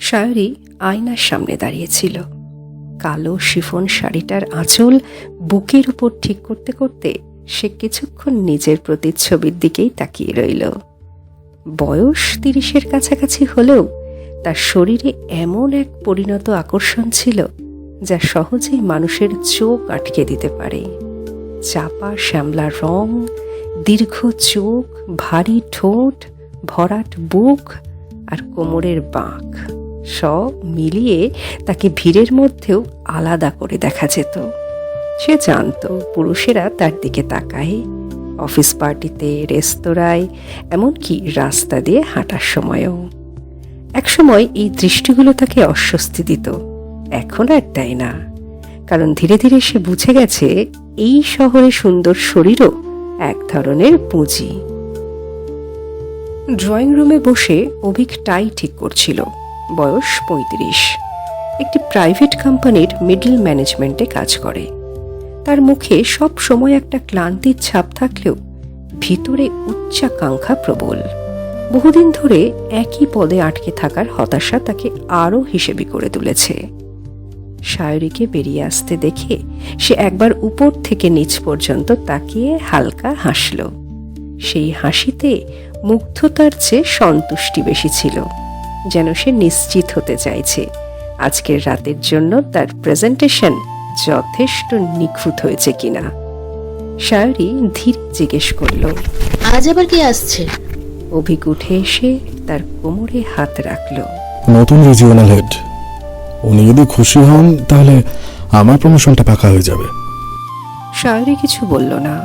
সায়রী আয়নার সামনে দাঁড়িয়েছিল। কালো শিফন শাড়িটার আঁচল বুকের উপর ঠিক করতে করতে সে কিছুক্ষণ নিজের প্রতিচ্ছবির দিকেই তাকিয়ে রইল। বয়স 30-এর কাছাকাছি হলেও তার শরীরে এমন এক পরিণত আকর্ষণ ছিল যা সহজেই মানুষের চোখ আটকে দিতে পারে। চাপা শ্যামলা রং, দীর্ঘ চোখ, ভারী ঠোঁট, ভরাট বুক আর কোমরের বাঁক সব মিলিয়ে তাকে ভিড়ের মধ্যেও আলাদা করে দেখা যেত। সে জানত পুরুষেরা তার দিকে তাকায়, অফিস পার্টিতে, রেস্তোরাঁয়, এমনকি রাস্তা দিয়ে হাঁটার সময়ও। একসময় এই দৃষ্টিগুলো তাকে অস্বস্তি দিত, এখন আর দেয় না, কারণ ধীরে ধীরে সে বুঝে গেছে এই শহরে সুন্দর শরীরও এক ধরনের পুঁজি। ড্রয়িং রুমে বসে অভিক টাই ঠিক করছিল। বয়স 35, একটি প্রাইভেট কোম্পানির মিডল ম্যানেজমেন্টে কাজ করে। তার মুখে সব সময় একটা ক্লান্তির ছাপ থাকলেও ভিতরে উচ্চাকাঙ্ক্ষা প্রবল। বহুদিন ধরে একই পদে আটকে থাকার হতাশা তাকে আরও হিসেবি করে তুলেছে। সায়রীকে বেরিয়ে আসতে দেখে সে একবার উপর থেকে নিচ পর্যন্ত তাকিয়ে হালকা হাসল। সেই হাসিতে মুগ্ধতার চেয়ে সন্তুষ্টি বেশি ছিল, যেন সে নিশ্চিত হতে চাইছে আজকের রাতের জন্য তার প্রেজেন্টেশন যথেষ্ট নিখুঁত হয়েছে কিনা। সায়রী ধীরে জিজ্ঞেস করল, আজ আবার কে আসছে? অভিক উঠে এসে তার কোমরে হাত রাখল। নতুন রিজিওনাল হেড। উনি যদি খুশি হন তাহলে আমার প্রমোশনটা পাকা হয়ে যাবে। সায়রী কিছু বলল না।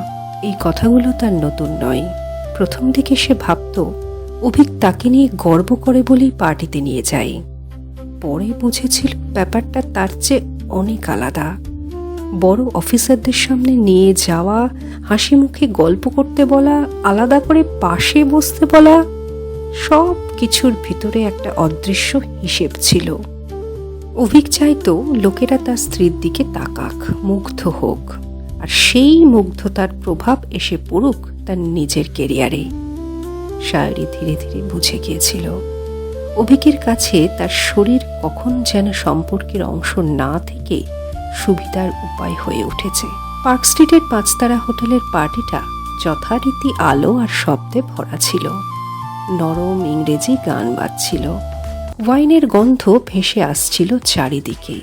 এই কথাগুলো তার নতুন নয়। প্রথম দিকে সে ভাবত অভিক তাকে নিয়ে গর্ব করে বলেই পার্টিতে নিয়ে যায়। পরে বুঝেছিল ব্যাপারটা তার চেয়ে অনেক আলাদা। বড় অফিসারদের সামনে নিয়ে যাওয়া, হাসি মুখে গল্প করতে বলা, আলাদা করে পাশে বসতে বলা, সব কিছুর ভিতরে একটা অদৃশ্য হিসেব ছিল। অভিক চাইতো লোকেরা তার স্ত্রীর দিকে তাকাক, মুগ্ধ হোক, আর সেই মুগ্ধতার প্রভাব এসে পড়ুক তার নিজের কেরিয়ারে। সায়রী ধীরে ধীরে বুঝে গিয়েছিল অভিকের কাছে তার শরীর কখন যেন সম্পর্কের অংশ না থেকে সুবিধার উপায় হয়ে উঠেছে। পার্ক স্ট্রিটের 5 তারা হোটেলের পার্টিটা যথারীতি আলো আর শব্দে ভরা ছিল। নরম ইংরেজি গান বাজছিল, ওয়াইনের গন্ধ ভেসে আসছিল চারিদিকে।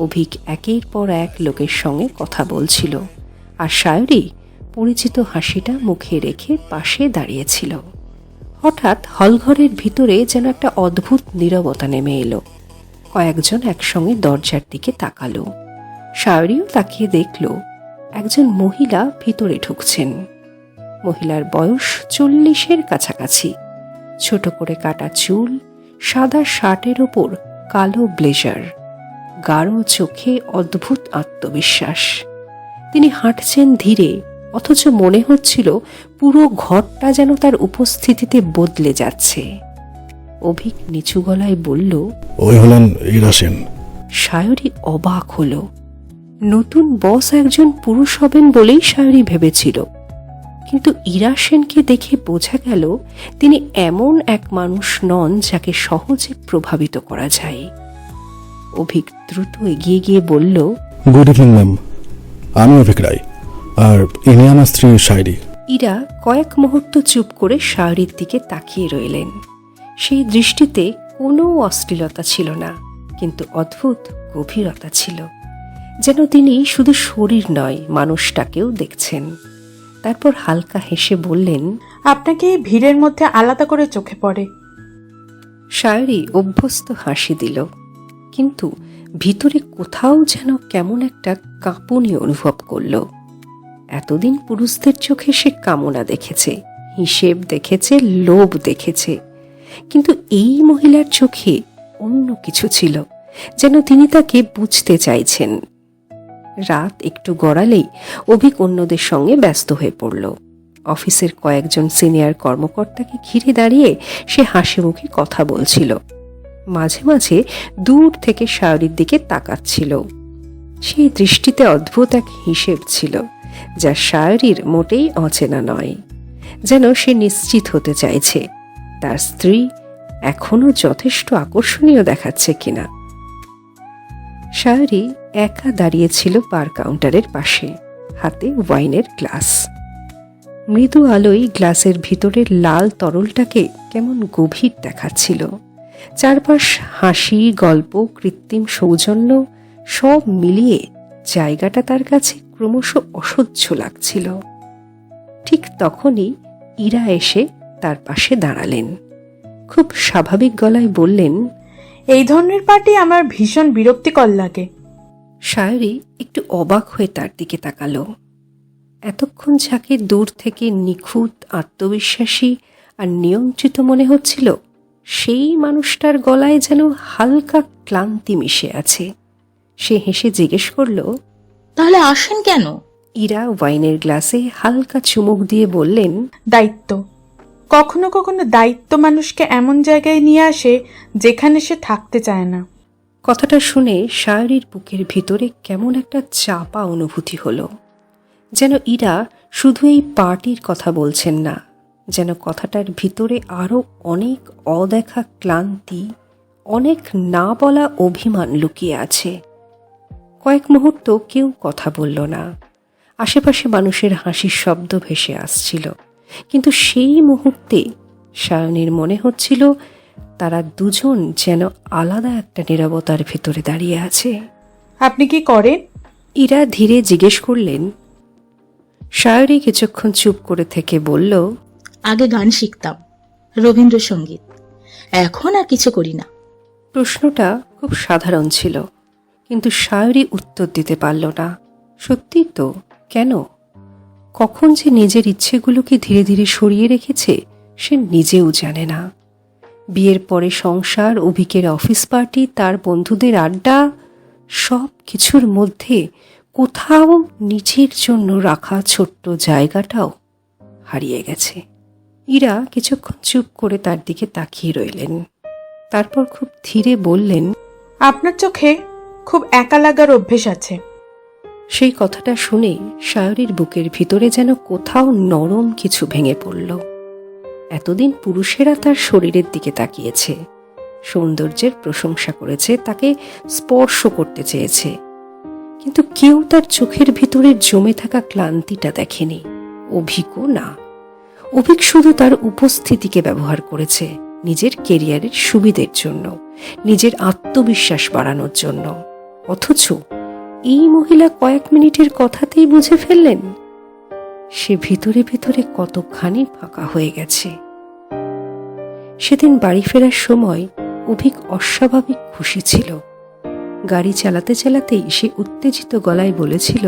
অভিক একের পর এক লোকের সঙ্গে কথা বলছিল, আর সায়রী পরিচিত হাসিটা মুখে রেখে পাশে দাঁড়িয়েছিল। হঠাৎ হলঘরের ভিতরে যেন একটা অদ্ভুত নীরবতা নেমে এলো। কয়েকজন একসঙ্গে দরজার দিকে তাকালো। সায়রীও তাকিয়ে দেখল একজন মহিলা ভিতরে ঢুকছেন। মহিলার বয়স 40-এর কাছাকাছি। ছোট করে কাটা চুল, সাদা শার্টের ওপর কালো ব্লেজার, গাঢ় চোখে অদ্ভুত আত্মবিশ্বাস। তিনি হাঁটছেন ধীরে, অথচ মনে হচ্ছিল পুরো ঘরটা যেন তার উপস্থিতিতে বদলে যাচ্ছে। অভিক নিচু গলায় বলল, ওই হলেন ইরা সেন। সায়রী অবাক হল। নতুন বস একজন পুরুষ হবেন বলেই সায়রী ভেবেছিল, কিন্তু ইরা সেনকে দেখে বোঝা গেল তিনি এমন এক মানুষ নন যাকে সহজে প্রভাবিত করা যায়। অভিক দ্রুত এগিয়ে গিয়ে বলল, গুড ইভিনিং ম্যাম, আমি অভিক রায়, আর ইনি আমার স্ত্রী সায়রী। ইরা কয়েক মুহূর্ত চুপ করে সায়রীর দিকে তাকিয়ে রইলেন। সেই দৃষ্টিতে কোনো অশ্লীলতা ছিল না, কিন্তু অদ্ভুত গভীরতা ছিল, যেন তিনি শুধু শরীর নয় মানুষটাকেও দেখছেন। তারপর হালকা হেসে বললেন, আপনাকে ভিড়ের মধ্যে আলাদা করে চোখে পড়ে। সায়রী অভ্যস্ত হাসি দিল, কিন্তু ভিতরে কোথাও যেন কেমন একটা কাঁপুনি অনুভব করল। এতদিন পুরুষদের চোখে সে কামনা দেখেছে, হিসেব দেখেছে, লোভ দেখেছে, কিন্তু এই মহিলার চোখে অন্য কিছু ছিল, যেন তিনি তাকে বুঝতে চাইছেন। রাত একটু গড়ালেই অভিক অন্যদের সঙ্গে ব্যস্ত হয়ে পড়ল। অফিসের কয়েকজন সিনিয়র কর্মকর্তাকে ঘিরে দাঁড়িয়ে সে হাসি মুখে কথা বলছিল। মাঝে মাঝে দূর থেকে সায়রীর দিকে তাকাচ্ছিল। সেই দৃষ্টিতে অদ্ভুত এক হিসেব ছিল, যা সায়রীর মোটেই অচেনা নয়। যেন সে নিশ্চিত হতে চাইছে তার স্ত্রী এখনো যথেষ্ট আকর্ষণীয় দেখাচ্ছে কিনা। সায়রী একা দাঁড়িয়েছিল বার কাউন্টারের পাশে, হাতে ওয়াইনের গ্লাস। মৃদু আলোয় গ্লাসের ভিতরের লাল তরলটাকে কেমন গভীর দেখাচ্ছিল। চারপাশ হাসি, গল্প, কৃত্রিম সৌজন্য সব মিলিয়ে জায়গাটা তার কাছে ক্রমশ অসহ্য লাগছিল। ঠিক তখনই ইরা এসে তার পাশে দাঁড়ালেন। খুব স্বাভাবিক গলায় বললেন, এই ধরনের পার্টি আমার ভীষণ বিরক্তিকর লাগে। সায়রী একটু অবাক হয়ে তার দিকে তাকালো। এতক্ষণ যাকে দূর থেকে নিখুঁত, আত্মবিশ্বাসী আর নিয়ন্ত্রিত মনে হচ্ছিল, সেই মানুষটার গলায় যেন হালকা ক্লান্তি মিশে আছে। সে হেসে জিজ্ঞেস করল, তাহলে আসেন কেন? ইরা ওয়াইনের গ্লাসে হালকা চুমুক দিয়ে বললেন, দায়িত্ব। কখনো কখনো দায়িত্ব মানুষকে এমন জায়গায় নিয়ে আসে যেখানে সে থাকতে চায় না। কথাটা শুনে সায়রীর বুকের ভিতরে কেমন একটা চাপা অনুভূতি হলো। যেন ইরা শুধু এই পার্টির কথা বলছেন না, যেন কথাটার ভিতরে আরও অনেক অদেখা ক্লান্তি, অনেক না বলা অভিমান লুকিয়ে আছে। কয়েক মুহূর্ত কেউ কথা বলল না। আশেপাশে মানুষের হাসির শব্দ ভেসে আসছিল, কিন্তু সেই মুহূর্তে সায়নীর মনে হচ্ছিল তারা দুজন যেন আলাদা একটা নীরবতার ভেতরে দাঁড়িয়ে আছে। আপনি কি করেন? ইরা ধীরে জিজ্ঞেস করলেন। সায়রী কিছুক্ষণ চুপ করে থেকে বলল, আগে গান শিখতাম, রবীন্দ্রসঙ্গীত। এখন আর কিছু করি না। প্রশ্নটা খুব সাধারণ ছিল, কিন্তু সায়রী উত্তর দিতে পারল না। সত্যি তো, কেন? কখন যে নিজের ইচ্ছেগুলোকে ধীরে ধীরে সরিয়ে রেখেছে সে নিজেও জানে না। বিয়ের পরে সংসার, অভিকের অফিস পার্টি, তার বন্ধুদের আড্ডা, সব কিছুর মধ্যে কোথাও নিজের জন্য রাখা ছোট্ট জায়গাটাও হারিয়ে গেছে। ইরা কিছুক্ষণ চুপ করে তার দিকে তাকিয়ে রইলেন। তারপর খুব ধীরে বললেন, আপনার চোখে খুব একা লাগার অভ্যেস আছে। সেই কথাটা শুনে সায়রীর বুকের ভিতরে যেন কোথাও নরম কিছু ভেঙে পড়ল। এতদিন পুরুষেরা তার শরীরের দিকে তাকিয়েছে, সৌন্দর্যের প্রশংসা করেছে, তাকে স্পর্শ করতে চেয়েছে, কিন্তু কেউ তার চোখের ভিতরে জমে থাকা ক্লান্তিটা দেখেনি। অভিকও না। অভিক শুধু তার উপস্থিতিকে ব্যবহার করেছে নিজের কেরিয়ারের সুবিধের জন্য, নিজের আত্মবিশ্বাস বাড়ানোর জন্য। অথচ এই মহিলা কয়েক মিনিটের কথাতেই বুঝে ফেললেন সে ভিতরে ভিতরে কতখানি ফাঁকা হয়ে গেছে। সেদিন বাড়ি ফেরার সময় অভিক অস্বাভাবিক খুশি ছিল। গাড়ি চালাতে চালাতেই সে উত্তেজিত গলায় বলেছিল,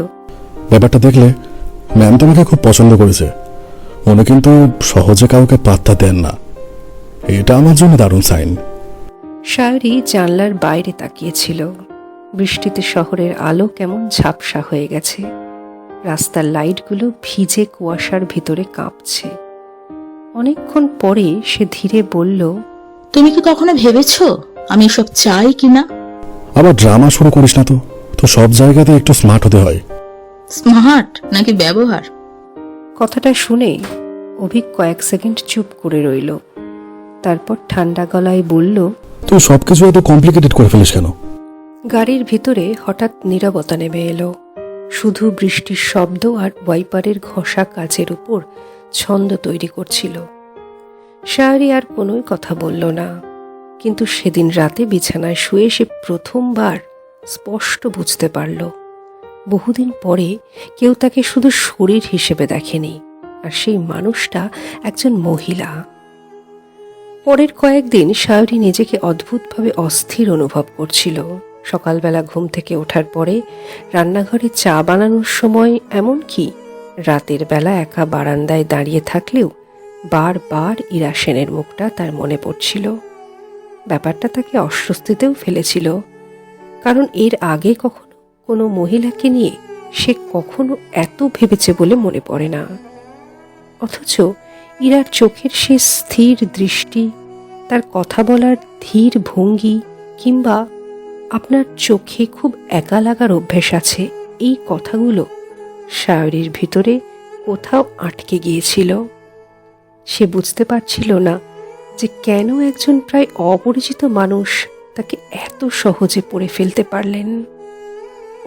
ব্যাপারটা দেখলে ম্যাম তোমাকে খুব পছন্দ করেছে। উনি কিন্তু সহজে কাউকে পাত্তা দেন না। এটা আমার জন্য দারুণ সাইন। সায়রী জানলার বাইরে তাকিয়েছিল। বৃষ্টিতে শহরের আলো কেমন ঝাপসা হয়ে গেছে। রাস্তার লাইটগুলো ভিজে কুয়াশার ভিতরে কাঁপছে। অনেকক্ষণ পরে সে ধীরে বলল, তুমি কি কখনো ভেবেছো আমি এসব চাই কিনা? আবার ড্রামা শুরু করিস না তো। তো সব জায়গাতে একটু স্মার্ট হতে হয়। স্মার্ট নাকি ব্যবহার? কথাটা শুনে অভিক কয়েক সেকেন্ড চুপ করে রইল। তারপর ঠান্ডা গলায় বলল, তুই সবকিছু এত কমপ্লিকেটেড করে ফেলিস কেন? গাড়ির ভিতরে হঠাৎ নীরবতা নেমে এলো। শুধু বৃষ্টির শব্দ আর ওয়াইপারের ঘষা কাচের উপর ছন্দ তৈরি করছিল। সায়রী আর কোনোই কথা বলল না, কিন্তু সেদিন রাতে বিছানায় শুয়ে সে প্রথমবার স্পষ্ট বুঝতে পারল বহুদিন পরে কেউ তাকে শুধু শরীর হিসেবে দেখেনি, আর সেই মানুষটা একজন মহিলা। পরের কয়েকদিন সায়রী নিজেকে অদ্ভুতভাবে অস্থির অনুভব করছিল। সকালবেলা ঘুম থেকে ওঠার পরে রান্নাঘরে চা বানানোর সময়, এমনকি রাতের বেলা একা বারান্দায় দাঁড়িয়ে থাকলেও বারবার ইরা সেনের মুখটা তার মনে পড়ছিল। ব্যাপারটা তাকে অস্বস্তিতেও ফেলেছিল, কারণ এর আগে কখনো কোনো মহিলাকে নিয়ে সে কখনো এত ভেবেছে বলে মনে পড়ে না। অথচ ইরার চোখের সে স্থির দৃষ্টি, তার কথা বলার ধীর ভঙ্গি, কিংবা আপনার চোখে খুব একা লাগার অভ্যেস আছে, এই কথাগুলো সায়রীর ভিতরে কোথাও আটকে গিয়েছিল। সে বুঝতে পারছিল না যে কেন একজন প্রায় অপরিচিত মানুষ তাকে এত সহজে পড়ে ফেলতে পারলেন।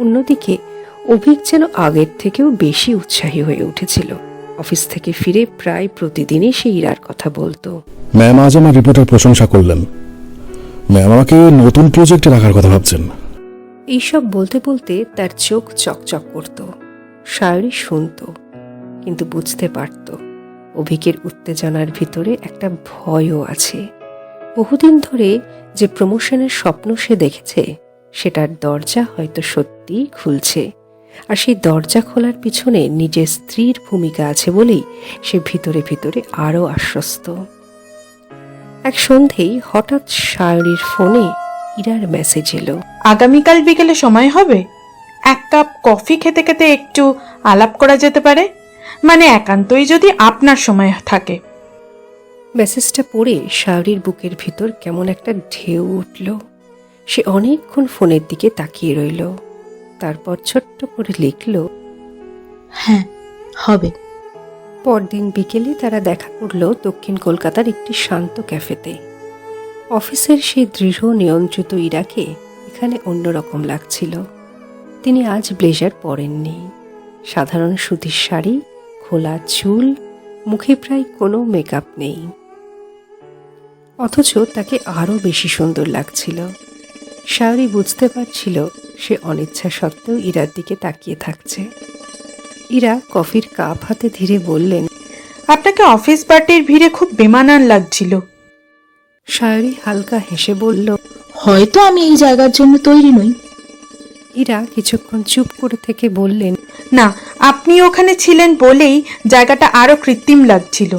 অন্যদিকে অভিক যেন আগের থেকেও বেশি উৎসাহী হয়ে উঠেছিল। অফিস থেকে ফিরে প্রায় প্রতিদিনই সে ইরার কথা বলতো। ম্যাম আজ আমার রিপোর্টের প্রশংসা করলেন। ম্যাম আমাকে নতুন প্রজেক্টে রাখার কথা ভাবছেন। এইসব বলতে বলতে তার চোখ চকচক করত। সায়রী শুনত, কিন্তু বুঝতে পারত অভিকের উত্তেজনার ভিতরে একটা ভয়ও আছে। বহুদিন ধরে যে প্রমোশনের স্বপ্ন সে দেখেছে, সেটার দরজা হয়তো সত্যিই খুলছে। আর সেই দরজা খোলার পিছনে নিজের স্ত্রীর ভূমিকা আছে বলেই সে ভিতরে ভিতরে আরও আশ্বস্ত। এক সন্ধেই হঠাৎ সায়রীর ফোনে ইরার মেসেজ এলো। আগামীকাল বিকেলে সময় হবে? এক কাপ কফি খেতে খেতে একটু আলাপ করা যেতে পারে, মানে একান্তই যদি আপনার সময় থাকে। মেসেজটা পড়ে সায়রীর বুকের ভিতর কেমন একটা ঢেউ উঠল। সে অনেকক্ষণ ফোনের দিকে তাকিয়ে রইল, তারপর ছোট্ট করে লিখল, হ্যাঁ, হবে। পরদিন বিকেলে তারা দেখা করল দক্ষিণ কলকাতার একটি শান্ত ক্যাফেতে। অফিসের সেই দৃঢ় নিয়ন্ত্রিত ইরাকে এখানে অন্যরকম লাগছিল। তিনি আজ ব্লেজার পরেননি। সাধারণ সুতির শাড়ি, খোলা চুল, মুখে প্রায় কোনো মেকআপ নেই। অথচ তাকে আরও বেশি সুন্দর লাগছিল। সায়রী বুঝতে পারছিল সে অনিচ্ছা সত্ত্বেও ইরার দিকে তাকিয়ে থাকছে। ইরা কফির কাপ হাতে ধীরে বললেন, আপনাকে অফিস পার্টির ভিড়ে খুব বেমানান লাগছিল। সায়রী হালকা হেসে বলল, হয়তো আমি এই জায়গার জন্য তৈরি নই। ইরা কিছুক্ষণ চুপ করে থেকে বললেন, না, আপনি ওখানে ছিলেন বলেই জায়গাটা আরো কৃত্রিম লাগছিল।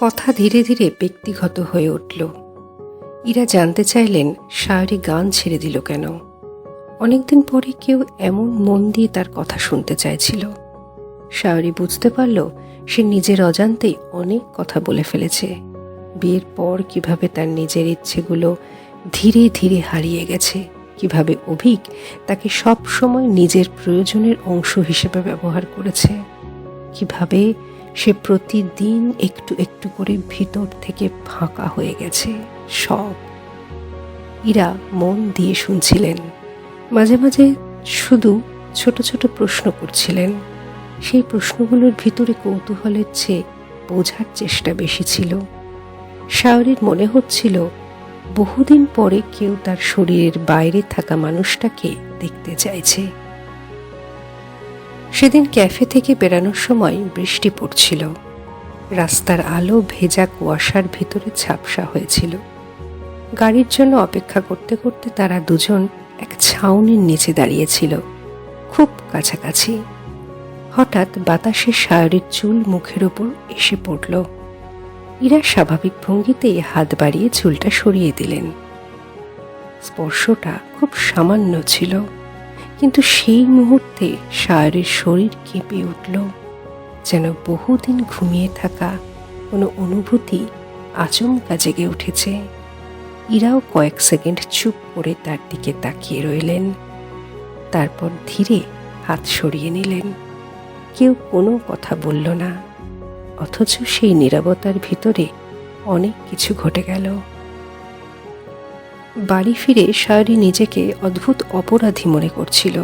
কথা ধীরে ধীরে ব্যক্তিগত হয়ে উঠল। ইরা জানতে চাইলেন সায়রী গান ছেড়ে দিল কেন। অনেকদিন পরে কেউ এমন মন দিয়ে তার কথা শুনতে চাইছিল। সায়রী বুঝতে পারল সে নিজের অজান্তেই অনেক কথা বলে ফেলেছে। বিয়ের পর কিভাবে তার নিজের ইচ্ছেগুলো ধীরে ধীরে হারিয়ে গেছে, কিভাবে অভিক তাকে সব সময় নিজের প্রয়োজনের অংশ হিসেবে ব্যবহার করেছে, কিভাবে সে প্রতিদিন একটু একটু করে ভিতর থেকে ফাঁকা হয়ে গেছে সব। ইরা মন দিয়ে শুনছিলেন, মাঝে মাঝে শুধু ছোট ছোট প্রশ্ন করছিলেন। সেই প্রশ্নগুলোর ভিতরে কৌতূহলের চেয়ে বোঝার চেষ্টা বেশি ছিল। সায়রীর মনে হচ্ছিল বহুদিন পরে কেউ তার শরীরের বাইরে থাকা মানুষটাকে দেখতে চাইছে। সেদিন ক্যাফে থেকে বেরানোর সময় বৃষ্টি পড়ছিল। রাস্তার আলো ভেজা কুয়াশার ভিতরে ঝাপসা হয়েছিল। গাড়ির জন্য অপেক্ষা করতে করতে তারা দুজন এক ছাউনির নিচে দাঁড়িয়েছিল, খুব কাছাকাছি। হঠাৎ বাতাসে সায়রীর চুল মুখের ওপর এসে পড়ল। ইরা স্বাভাবিক ভঙ্গিতেই হাত বাড়িয়ে চুলটা সরিয়ে দিলেন। স্পর্শটা খুব সামান্য ছিল, কিন্তু সেই মুহূর্তে সায়রীর শরীর কেঁপে উঠল, যেন বহুদিন ঘুমিয়ে থাকা কোনো অনুভূতি আচমকা জেগে উঠেছে। ইরাও কয়েক সেকেন্ড চুপ করে তার দিকে তাকিয়ে রইলেন, তারপর ধীরে হাত সরিয়ে নিলেন। কেউ কোনো কথা বলল না, অথচ সেই নীরবতার ভিতরে অনেক কিছু ঘটে গেল। বাড়ি ফিরে সায়রী নিজেকে অদ্ভুত অপরাধী মনে করছিল।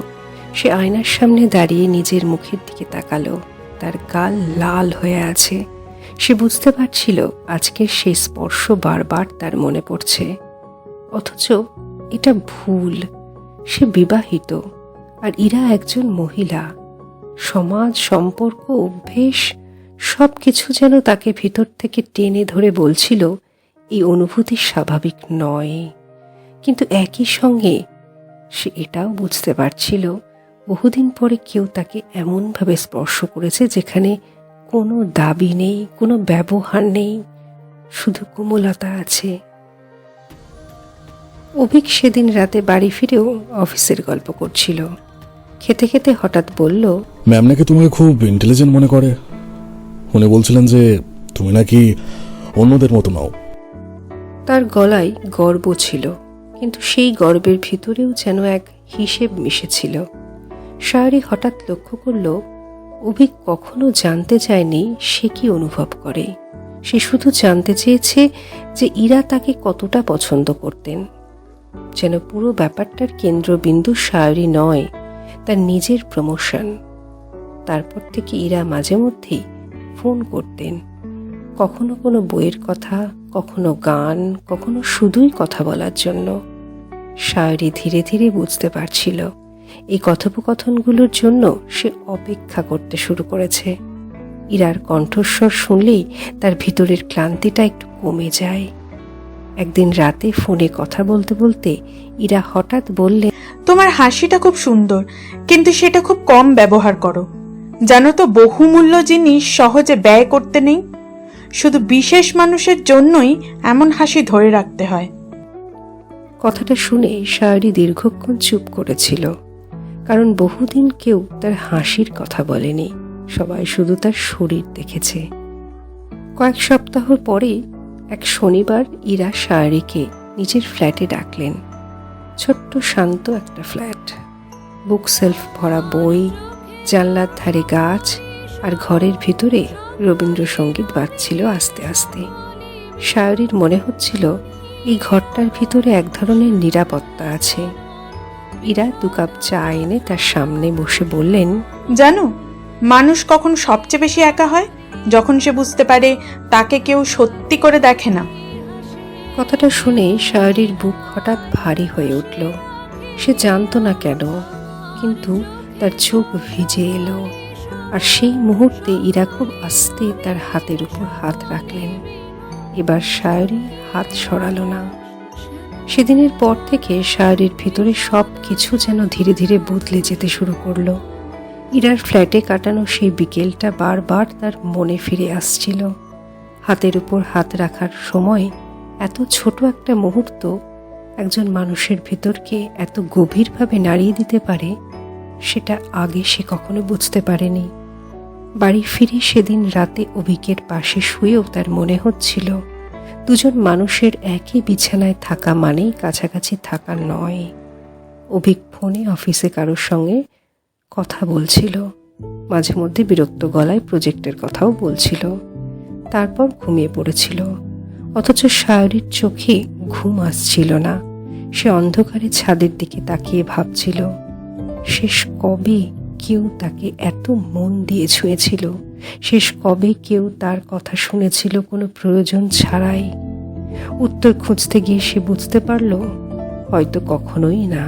সে আয়নার সামনে দাঁড়িয়ে নিজের মুখের দিকে তাকালো। তার গাল লাল হয়ে আছে। সে বুঝতে পারছিল আজকের সেই স্পর্শ বারবার তার মনে পড়ছে। অথচ এটা ভুল। সে বিবাহিত, আর ইরা একজন মহিলা। সমাজ, সম্পর্ক, অভ্যেস সবকিছু যেন তাকে ভিতর থেকে টেনে ধরে বলছিল এই অনুভূতি স্বাভাবিক নয়। কিন্তু একই সঙ্গে সে এটাও বুঝতে পারছিল বহুদিন পরে কেউ তাকে এমনভাবে স্পর্শ করেছে যেখানে কোনো দাবি নেই, কোনো ব্যবহার নেই, শুধু কোমলতা আছে। অভিক সেদিন রাতে বাড়ি ফিরেও অফিসের গল্প করছিল। খেতে খেতে হঠাৎ বলল, ম্যাম নাকি তোমাকে খুব ইন্টেলিজেন্ট মনে করে। উনি বলছিলেন যে তুমি নাকি অন্যদের মতো নাও। তার গলায় গর্ব ছিল, কিন্তু সেই গর্বের ভিতরেও যেন এক হিসেব মিশেছিল। সায়রী হঠাৎ লক্ষ্য করল অভিক কখনো জানতে চায়নি সে কি অনুভব করে। সে শুধু জানতে চেয়েছে যে ইরা তাকে কতটা পছন্দ করতেন। যেন পুরো ব্যাপারটার কেন্দ্রবিন্দু সায়রী নয়, তার নিজের প্রমোশন। তারপর থেকে ইরা মাঝে মধ্যেই ফোন করতেন, কখনো কোনো বইয়ের কথা, কখনো গান, কখনো শুধুই কথা বলার জন্য। সায়রী ধীরে ধীরে বুঝতে পারছিল এই কথোপকথনগুলোর জন্য সে অপেক্ষা করতে শুরু করেছে। ইরার কণ্ঠস্বর শুনলেই তার ভিতরের ক্লান্তিটা একটু কমে যায়। একদিন রাতে ফোনে কথা বলতে বলতে ইরা হঠাৎ বললে, তোমার হাসিটা খুব সুন্দর, কিন্তু সেটা খুব কম ব্যবহার করো। জানো তো, বহুমূল্য জিনিস সহজে ব্যয় করতে নেই। শুধু বিশেষ মানুষের জন্যই এমন হাসি ধরে রাখতে হয়। কথাটা শুনে সায়রী দীর্ঘক্ষণ চুপ করেছিল, কারণ বহুদিন কেউ তার হাসির কথা বলেনি, সবাই শুধু তার শরীর দেখেছে। কয়েক সপ্তাহ পরে এক শনিবার ইরা সায়রীকে নিজের ফ্ল্যাটে ডাকলেন। ছোট্ট শান্ত একটা ফ্ল্যাট, বুক সেলফ ভরা বই, জানলার ধারে গাছ, আর ঘরের ভিতরে রবীন্দ্রসঙ্গীত বাজছিল আস্তে আস্তে। সায়রীর মনে হচ্ছিল এই ঘরটার ভিতরে এক ধরনের নিরাপত্তা আছে। ইরা 2 কাপ চা এনে তার সামনে বসে বললেন, জানো, মানুষ কখন সবচেয়ে বেশি একা হয়? যখন সে বুঝতে পারে তাকে কেউ সত্যি করে দেখে না। কথাটা শুনে সায়রীর বুক হঠাৎ ভারী হয়ে উঠল। সে জানতো না কেন, কিন্তু তার চোখ ভিজে এলো। আর সেই মুহূর্তে ইরা খুব আস্তে তার হাতের উপর হাত রাখলেন। এবার সায়রী হাত সরালো না। সেদিনের পর থেকে সায়রীর ভিতরে সব কিছু যেন ধীরে ধীরে বদলে যেতে শুরু করলো। ইরার ফ্ল্যাটে কাটানো সেই বিকেলটা বারবার তার মনে ফিরে আসছিল। হাতের উপর হাত রাখার সময় এত ছোট একটা মুহূর্ত একজন মানুষের ভিতরকে এত গভীরভাবে নাড়িয়ে দিতে পারে, সেটা আগে সে কখনো বুঝতে পারেনি। বাড়ি ফিরে সেদিন রাতে অভিকের পাশে শুয়েও তার মনে হচ্ছিল দুজন মানুষের একই বিছানায় থাকা মানেই কাছাকাছি থাকা নয়। অভিক ফোনে অফিসে কারোর সঙ্গে কথা বলছিল, মাঝে মধ্যে বিরক্ত গলায় প্রজেক্টের কথাও বলছিল, তারপর ঘুমিয়ে পড়েছিল। অথচ সায়রীর চোখে ঘুম আসছিল না। সে অন্ধকারে ছাদের দিকে তাকিয়ে ভাবছিল, শেষ কবে কেউ তাকে এত মন দিয়ে ছুঁয়েছিল? শেষ কবে কেউ তার কথা শুনেছিল কোনো প্রয়োজন ছাড়াই? উত্তর খুঁজতে গিয়ে সে বুঝতে পারল, হয়তো কখনোই না।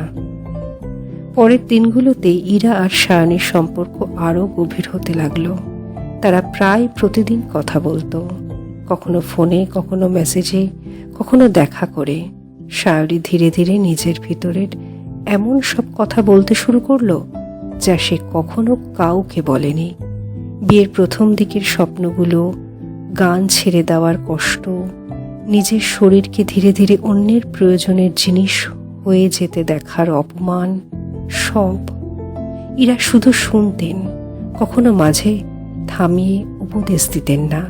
পরের দিনগুলোতে ইরা আর সায়নীর সম্পর্ক আরও গভীর হতে লাগলো। তারা প্রায় প্রতিদিন কথা বলতো, কখনো ফোনে, কখনো মেসেজে, কখনো দেখা করে। সায়রী ধীরে ধীরে নিজের ভিতরের এমন সব কথা বলতে শুরু করলো যা সে কখনো কাউকে বলেনি। বিয়ের প্রথম দিকের স্বপ্নগুলো, গান ছেড়ে দেওয়ার কষ্ট, নিজের শরীরকে ধীরে ধীরে অন্যের প্রয়োজনের জিনিস হয়ে যেতে দেখার অপমান, সব। ইরা শুধু শুনতেন, কখনো মাঝে থামিয়ে উপদেশ দিতেন না।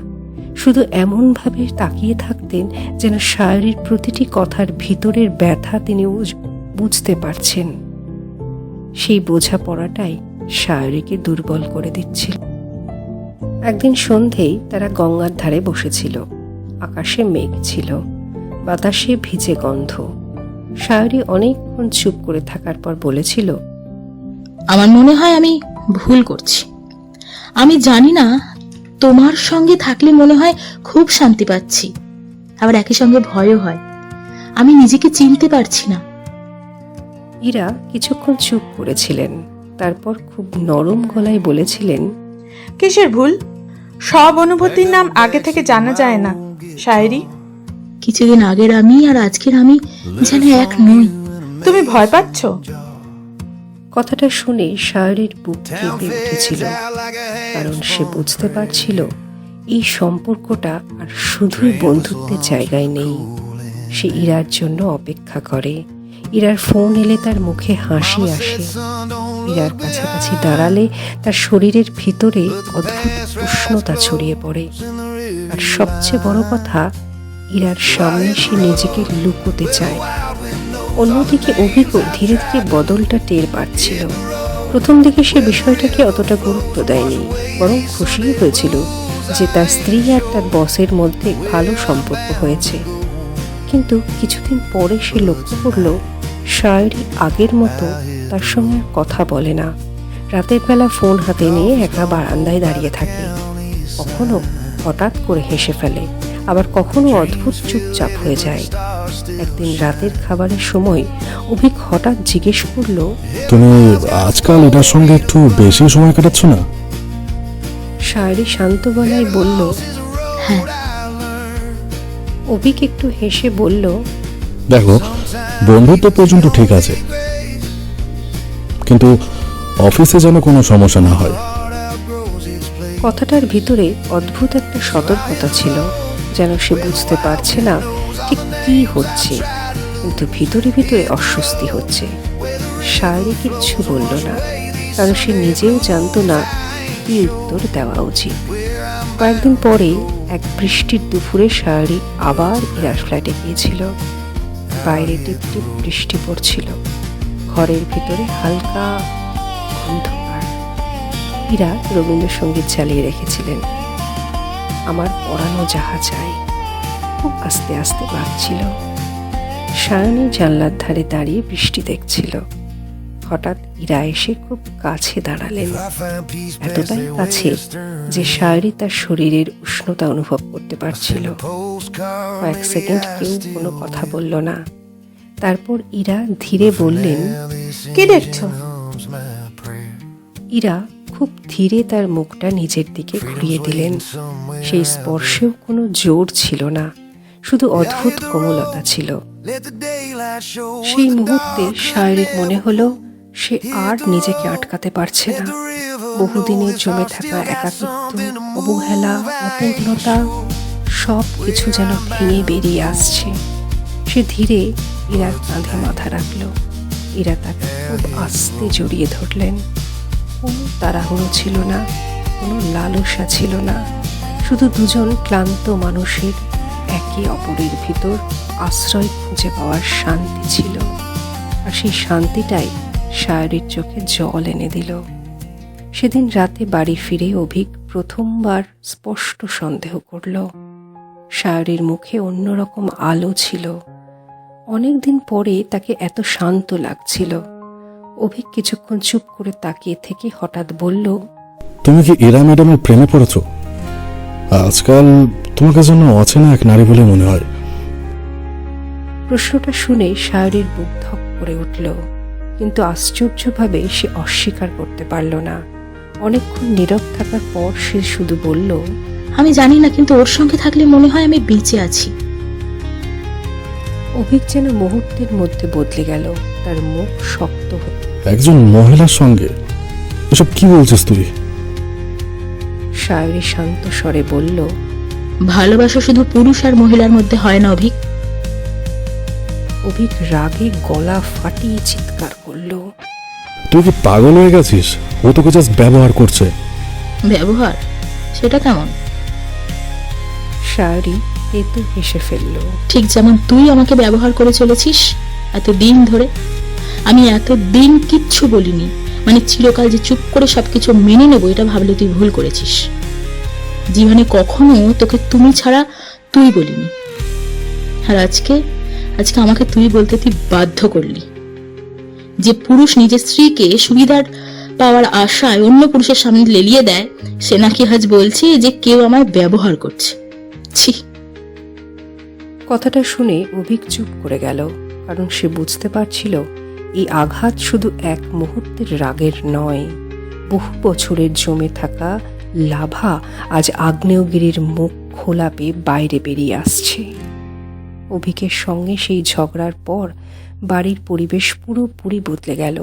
শুধু এমনভাবে তাকিয়ে থাকতেন যেন সায়রীর প্রতিটি কথার ভিতরের ব্যথা তিনি বুঝতে পারছেন। সেই বোঝাপড়াটাই সায়রীকে দুর্বল করে দিচ্ছিল। একদিন সন্ধেয় তারা গঙ্গার ধারে বসেছিল। আকাশে মেঘ ছিল, বাতাসে ভিজে গন্ধ। সায়রী অনেকক্ষণ চুপ করে থাকার পর বলেছিল, আমার মনে হয় আমি ভুল করছি। আমি জানি না, তোমার সঙ্গে থাকলে মনে হয় খুব শান্তি পাচ্ছি, আবার একই সঙ্গে ভয়ও হয়। আমি নিজেকে চিনতে পারছি না। ইরা কিছুক্ষণ চুপ করেছিলেন, তারপর খুব নরম গলায় বলেছিলেন, কিসের ভুল? সব অনুভূতির নাম আগে থেকে জানা যায় না শায়রি। কিছুদিন আগের আমি আর আজকের আমি যেন এক নই। তুমি ভয় পাচ্ছ? কথাটা শুনে সায়রীর বুক কেঁপে উঠেছিল, কারণ সে বুঝতে পারছিল এই সম্পর্কটা আর শুধুই বন্ধুত্বের জায়গায় নেই। সে ইরার জন্য অপেক্ষা করে। ইরার ফোন এলে তার মুখে হাসি আসে। ইরার কাছাকাছি দাঁড়ালে তার শরীরের ভিতরে অদ্ভুত উষ্ণতা ছড়িয়ে পড়ে। আর সবচেয়ে বড় কথা, ইরার সামনে সে নিজেকে লুকোতে চায়। অন্যদিকে অভিজ্ঞ ধীরে ধীরে বদলটা টের পাচ্ছিল। প্রথম দিকে সে বিষয়টাকে অতটা গুরুত্ব দেয়নি, বরং খুশি হয়েছিল যে তার স্ত্রী আর তার বসের মধ্যে ভালো সম্পর্ক হয়েছে, কিন্তু কিছুদিন পরে সে লক্ষ্য করল শায়রি আগের মতো তার সঙ্গে আর কথা বলে না। রাতের বেলা ফোন হাতে নিয়ে একা বারান্দায় দাঁড়িয়ে থাকে, কখনো হঠাৎ করে হেসে ফেলে, আবার কখনো অদ্ভুত চুপচাপ হয়ে যায়। একদিন রাতের খাবারের সময় অভিক হঠাৎ জিজ্ঞেস করলো, তুমি আজকাল এটার সঙ্গে একটু বেশি সময় কাটাচ্ছ না? শায়রি শান্ত গলায় বলল, হ্যাঁ। অভিক একটু হেসে বলল, দেখো, বন্ধুত্ব পর্যন্ত ঠিক আছে, কিন্তু অফিসে যেন কোনো সমস্যা না হয়। কথাটার ভিতরে অদ্ভুত একটা সতর্কতা ছিল, যেন সে বুঝতে পারছে না ঠিক কি হচ্ছে, কিন্তু ভিতরে ভিতরে অস্বস্তি হচ্ছে। শায়রি কিচ্ছু বলল না, কারণ সে নিজেও জানতো না কি উত্তর দেওয়া উচিত। কয়েকদিন পরে এক বৃষ্টির দুপুরে শায়রি আবার ইরার ফ্ল্যাটে গিয়েছিল। বাইরে টিপ টিপ বৃষ্টি পড়ছিল, ঘরের ভিতরে হালকা অন্ধকার। ইরা রবীন্দ্রসঙ্গীত চালিয়ে রেখেছিলেন। আমার পরানো যাহা চাই খুব আস্তে আস্তে বাজছিল। সায়নী জানলার ধারে দাঁড়িয়ে বৃষ্টি দেখছিল। হঠাৎ ইরা এসে খুব কাছে দাঁড়ালেন, এতটাই কাছে যে শায়রি তার শরীরের উষ্ণতা অনুভব করতে পারছিল। কয়েক সেকেন্ড কেউ কোনো কথা বলল না। তারপর ইরা ধীরে বললেন, কি দেখছো? ইরা খুব ধীরে তার মুখটা নিজের দিকে ঘুরিয়ে দিলেন। সেই স্পর্শেও কোনো জোর ছিল না, শুধু অদ্ভুত কোমলতা ছিল। সেই মুহূর্তে শায়রির মনে হলো সে আর নিজেকে আটকাতে পারছে না। বহুদিনের জমে থাকা একাকিত্ব, অবহেলা, অপূর্ণতা সব কিছু যেন ভেঙে বেরিয়ে আসছে। সে ধীরে ইরার কাঁধে মাথা রাখল। ইরা তাকে খুব আস্তে জড়িয়ে ধরলেন। কোনো তাড়াহুড়ো ছিল না, কোনো লালসা ছিল না, শুধু দুজন ক্লান্ত মানুষের একে অপরের ভিতর আশ্রয় খুঁজে পাওয়ার শান্তি ছিল। আর সেই শান্তিটাই শায়রির চোখে জল এনে দিল। সেদিন রাতে বাড়ি ফিরে অভিক প্রথমবার স্পষ্ট সন্দেহ করল। শায়রির মুখে অন্যরকম আলো ছিল। অনেকদিন পরে তাকে এত শান্ত লাগছিল। অভিক কিছুক্ষণ চুপ করে তাকিয়ে থেকে হঠাৎ বলল, তুমি কি ইরা ম্যাডামের প্রেমে পড়েছো? আজকাল তোমাকে যেন অচেনা এক নারী বলে মনে হয়। প্রশ্নটা শুনে শায়রির বুক ধক করে উঠল, কিন্তু আশ্চর্যভাবে সে অস্বীকার করতে পারল না। অনেকক্ষণ নীরব থাকার পর সে শুধু বলল, আমি জানি না, কিন্তু ওর সঙ্গে থাকলে মনে হয় আমি বেঁচে আছি। অভিক যেন মুহূর্তের মধ্যে বদলে গেল। তার মুখ শক্ত হল। একজন মহিলার সঙ্গে এসব কি বলছিস তুই? শায়রি শান্ত স্বরে বলল, ভালোবাসা শুধু পুরুষ আর মহিলার মধ্যে হয় না অভিক। অভিক রাগে গলা ফাটিয়ে চিৎকার করল, তুই কি পাগল হয়ে গেছিস? ও তোকে জাস্ট ব্যবহার করছে। ব্যবহার? সেটা কেমন? শায়রি তেতো হেসে ফেলল। ঠিক যেমন তুই আমাকে ব্যবহার করে চলেছিস এত দিন ধরে। আমি এত দিন কিচ্ছু বলিনি, মানে চিরকাল যে চুপ করে সবকিছু মেনে নেবো এটা ভাবলে তুই ভুল করেছিস। জীবনে কখনো তোকে তুমি ছাড়া তুই বলিনি, আর আজকে আমাকে তুই বলতে তুই বাধ্য করলি। যে পুরুষ নিজের স্ত্রীকে সুবিধার পাওয়ার আশায় অন্য পুরুষের সামনে লেলিয়ে দেয়, সে নাকি আজ বলছে যে কেউ আমায় ব্যবহার করছে। ছি! কথাটা শুনে অভিক চুপ করে গেল, কারণ সে বুঝতে পারছিল এই আঘাত শুধু এক মুহূর্তের রাগের নয়, বহু বছরের জমে থাকা লাভা আজ আগ্নেয়গিরির মুখ খোলা পেয়ে বাইরে বেরিয়ে আসছে। অভিকের সঙ্গে সেই ঝগড়ার পর বাড়ির পরিবেশ পুরোপুরি বদলে গেল।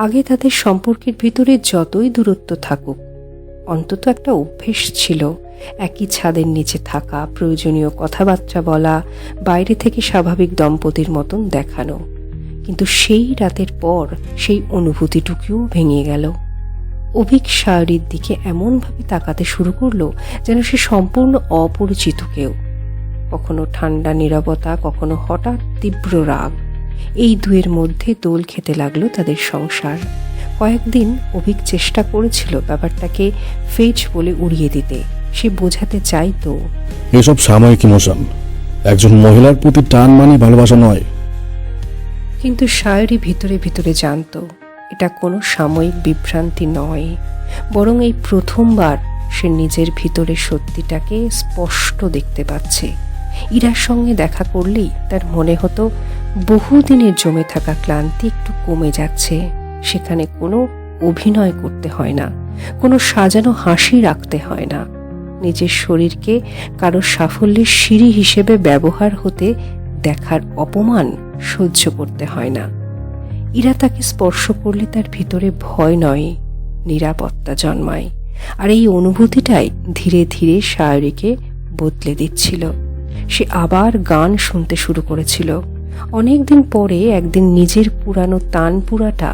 আগে তাদের সম্পর্কের ভিতরে যতই দূরত্ব থাকুক, অন্তত একটা অভ্যেস ছিল একই ছাদের নিচে থাকা, প্রয়োজনীয় কথাবার্তা বলা, বাইরে থেকে স্বাভাবিক দম্পতির মতন দেখানো। কিন্তু সেই রাতের পর সেই অনুভূতিটুকুও ভেঙে গেল। অভিক শায়রির দিকে এমনভাবে তাকাতে শুরু করলো যেন সে সম্পূর্ণ অপরিচিত কেউ। কখনো ঠান্ডা নীরবতা, কখনো হঠাৎ তীব্র রাগ। এই দুয়ের মধ্যে দোল খেতে লাগলো তাদের সংসার। কয়েকদিন অভিক চেষ্টা করেছিল ব্যাপারটাকে ফেজ বলে উড়িয়ে দিতে, সে বোঝাতে চাইতো, এসব সাময়িক ইমোশন, একজন মহিলার প্রতি টান মানে ভালোবাসা নয়। কিন্তু সায়রী ভিতরে ভিতরে জানতো এটা কোনো সাময়িক বিভ্রান্তি নয়, বরং এই প্রথমবার সে নিজের ভিতরে সত্যিটাকে স্পষ্ট দেখতে পাচ্ছে। ইরার সঙ্গে দেখা করলেই তার মনে হতো বহুদিনের জমে থাকা ক্লান্তি একটু কমে যাচ্ছে। সেখানে কোনো অভিনয় করতে হয় না, কোনো সাজানো হাসি রাখতে হয় না, নিজের শরীরকে কারো সাফল্যের সিঁড়ি হিসেবে ব্যবহার হতে দেখার অপমান সহ্য করতে হয় না। ইরা তাকে স্পর্শ করলে তার ভিতরে ভয় নয়, নিরাপত্তা জন্মায়। আর এই অনুভূতিটাই ধীরে ধীরে সায়রীকে বদলে দিচ্ছিল। সে আবার গান শুনতে শুরু করেছিল। অনেকদিন পরে একদিন নিজের পুরানো তানপুরাটা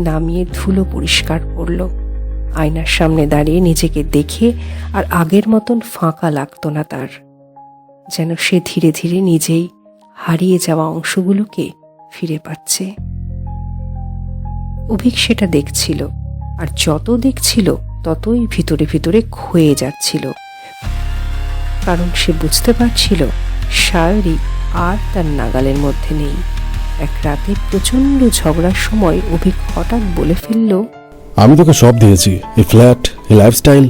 নামিয়ে ধুলো পরিষ্কার করলো। আয়নার সামনে দাঁড়িয়ে নিজেকে দেখে আর আগের মতন ফাঁকা লাগতো না তার, যেন সে ধীরে ধীরে নিজেই হারিয়ে যাওয়া অংশগুলোকে ফিরে পাচ্ছে। অভিক সেটা দেখছিল, আর যত দেখছিল ততই ভিতরে ভিতরে ক্ষয়ে যাচ্ছিল, কারণ সে বুঝতে পারছিল সায়রী আর তার নাগালের মধ্যে নেই। এক রাতে প্রচন্ড ঝগড়ার সময় অভিক হঠাৎ বলে ফেলল, আমি তোকে সব দিয়েছি, এই ফ্ল্যাট, এই লাইফস্টাইল,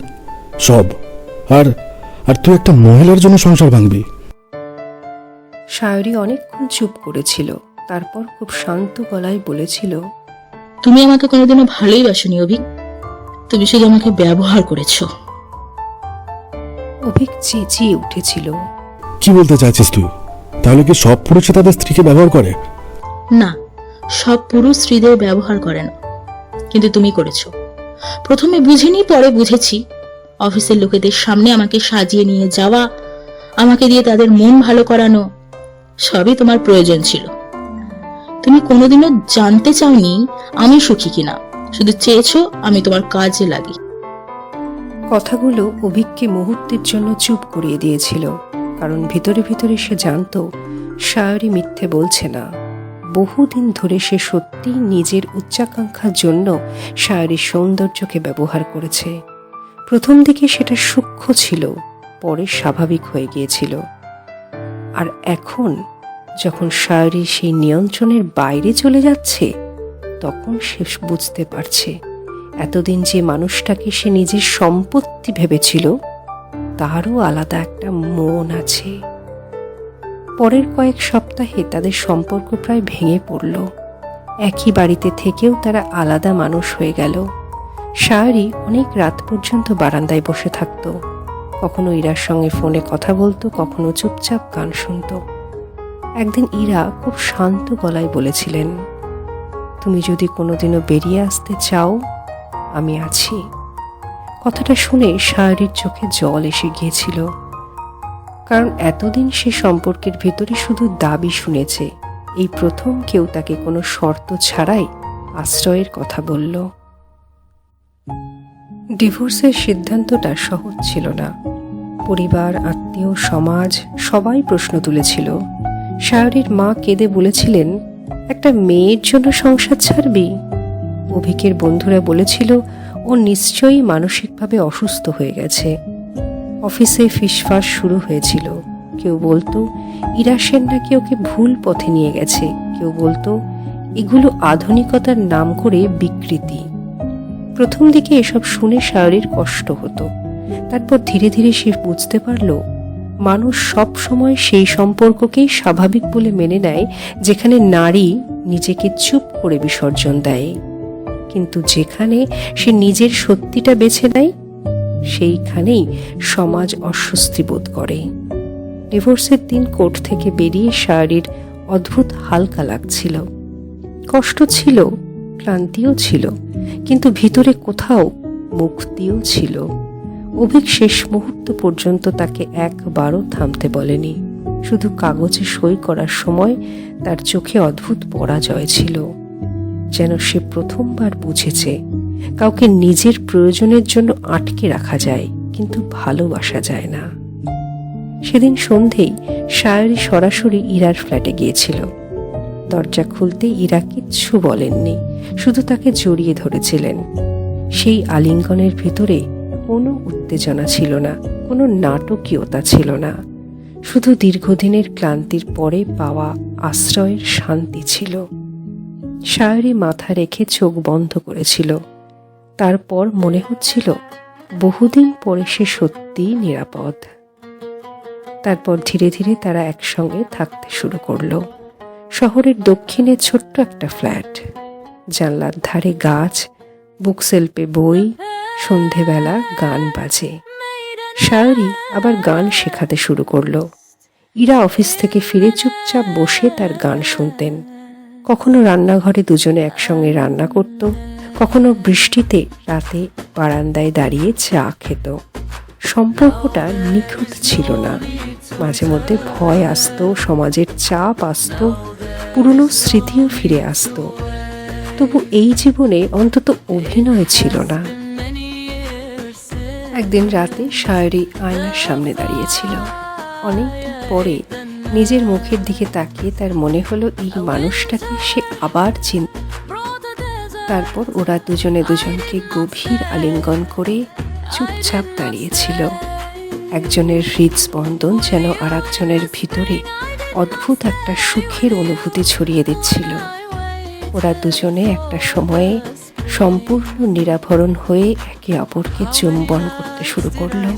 সব। আর আর তুই একটা মহিলার জন্য সংসার ভাঙবি? সায়রী অনেকক্ষণ চুপ করেছিল, তারপর খুব শান্ত গলায় বলেছিল, তুমি আমাকে কোনোদিনও ভালোই বাসনি অভিক, তুমি শুধু আমাকে ব্যবহার করেছো। অভিক চেঁচিয়ে উঠেছিল, কি বলতে চাইছিস তুই? তাহলে কি সব পুরুষই তাদের স্ত্রীকে ব্যবহার করে? না, সব পুরুষ স্ত্রীদের ব্যবহার করে না, কিন্তু তুমি করেছো। প্রথমে বুঝিনি, পরে বুঝেছি। অফিসের লোকেদের সামনে আমাকে সাজিয়ে নিয়ে যাওয়া, আমাকে দিয়ে তাদের মন ভালো করানো, সবই তোমার প্রয়োজন ছিল। তুমি কোনোদিনও জানতে চাওনি আমি সুখী কিনা, শুধু চেয়েছো আমি তোমার কাজে লাগি। কথাগুলো অভিককে মুহূর্তের জন্য চুপ করিয়ে দিয়েছিল, কারণ ভিতরে ভিতরে সে জানতো সায়রী মিথ্যে বলছে না। বহুদিন ধরে সে সত্যি নিজের উচ্চাকাঙ্ক্ষার জন্য সায়রীর সৌন্দর্যকে ব্যবহার করেছে। প্রথম দিকে সেটা সূক্ষ্ম ছিল, পরে স্বাভাবিক হয়ে গিয়েছিল। আর এখন যখন সায়রী সেই নিয়ন্ত্রণের বাইরে চলে যাচ্ছে, তখন সে বুঝতে পারছে এতদিন যে মানুষটাকে সে নিজের সম্পত্তি ভেবেছিল, তারও আলাদা একটা মন আছে। পরের কয়েক সপ্তাহে তাদের সম্পর্ক প্রায় ভেঙে পড়ল। একই বাড়িতে থেকেও তারা আলাদা মানুষ হয়ে গেল। সায়রী অনেক রাত পর্যন্ত বারান্দায় বসে থাকত, কখনো ইরার সঙ্গে ফোনে কথা বলতো, কখনো চুপচাপ গান শুনত। একদিন ইরা খুব শান্ত গলায় বলেছিলেন, তুমি যদি কোনোদিনও বেরিয়ে আসতে চাও, আমি আছি। কথাটা শুনে সায়রীর চোখে জল এসে গিয়েছিল, কারণ এতদিন সে সম্পর্কের ভেতরে শুধু দাবি শুনেছে। এই প্রথম কেউ তাকে কোনো শর্ত ছাড়াই আশ্রয়ের কথা বলল। ডিভোর্সের সিদ্ধান্তটা সহজ ছিল না। পরিবার, আত্মীয়, সমাজ সবাই প্রশ্ন তুলেছিল। সায়রীর মা কেঁদে বলেছিলেন, একটা মেয়ের জন্য সংসার ছাড়বি? অভিকের বন্ধুরা বলেছিল ও নিশ্চয়ই মানসিকভাবে অসুস্থ হয়ে গেছে। অফিসে ফিসফাস শুরু হয়েছিল। কেউ বলতো ইরা সেন নাকি ওকে ভুল পথে নিয়ে গেছে, কেউ বলতো এগুলো আধুনিকতার নাম করে বিকৃতি। প্রথম দিকে এসব শুনে সায়রীর কষ্ট হতো, তারপর ধীরে ধীরে সে বুঝতে পারল মানুষ সব সময় সেই সম্পর্ককেই স্বাভাবিক বলে মেনে নেয় যেখানে নারী নিজেকে চুপ করে বিসর্জন দেয়। কিন্তু যেখানে সে নিজের সত্যিটা বেছে নেয়, সেইখানেই সমাজ অস্বস্তি বোধ করে। ডিভোর্সের দিন কোর্ট থেকে বেরিয়ে সায়রীর অদ্ভুত হালকা লাগছিল। কষ্ট ছিল, ক্লান্তিও ছিল, কিন্তু ভিতরে কোথাও মুক্তিও ছিল। অভিক শেষ মুহূর্ত পর্যন্ত তাকে একবারও থামতে বলেনি। শুধু কাগজে সই করার সময় তার চোখে অদ্ভুত পরাজয় ছিল, যেন সে প্রথমবার বুঝেছে কাউকে নিজের প্রয়োজনের জন্য আটকে রাখা যায়, কিন্তু ভালোবাসা যায় না। সেদিন সন্ধেই সায়রী সরাসরি ইরার ফ্ল্যাটে গিয়েছিল। দরজা খুলতে ইরা কিচ্ছু বলেননি, শুধু তাকে জড়িয়ে ধরেছিলেন। সেই আলিঙ্গনের ভিতরে কোনো উত্তেজনা ছিল না, কোনো নাটকীয়তা ছিল না, শুধু দীর্ঘদিনের ক্লান্তির পরে পাওয়া আশ্রয়ের শান্তি ছিল। শায়রি মাথা রেখে চোখ বন্ধ করেছিল। তারপর মনে হচ্ছিল বহুদিন পরে সে সত্যিই নিরাপদ। তারপর ধীরে ধীরে তারা একসঙ্গে থাকতে শুরু করলো। শহরের দক্ষিণে ছোট্ট একটা ফ্ল্যাট, জানলার ধারে গাছ, বুকশেল্ফে বই, সন্ধেবেলা গান বাজে। শায়রি আবার গান শেখাতে শুরু করলো। ইরা অফিস থেকে ফিরে চুপচাপ বসে তার গান শুনতেন। কখনো রান্নাঘরে দুজনে একসঙ্গে রান্না করত, কখনো বৃষ্টিতে রাতে বারান্দায় দাঁড়িয়ে চা খেত। সম্পর্কটা নিখুঁত ছিল না, মাঝে মধ্যে ভয় আসতো, সমাজের চাপ আসতো, পুরনো স্মৃতিও ফিরে আসতো। তবু এই জীবনে অন্তত অভিনয় ছিল না। একদিন রাতে শায়রি আয়নার সামনে দাঁড়িয়েছিল। অনেকদিন পরে নিজের মুখের দিকে তাকিয়ে তার মনে হলো এই মানুষটাকে সে আবার চিনত। তারপর ওরা দুজনে দুজনকে গভীর আলিঙ্গন করে চুপচাপ দাঁড়িয়েছিল। একজনের হৃদস্পন্দন যেন আর একজনের ভিতরে অদ্ভুত একটা সুখের অনুভূতি ছড়িয়ে দিচ্ছিল। ওরা দুজনে একটা সময়ে সম্পূর্ণ নিরাভরণ হয়ে একে অপরকে চুম্বন করতে শুরু করলো।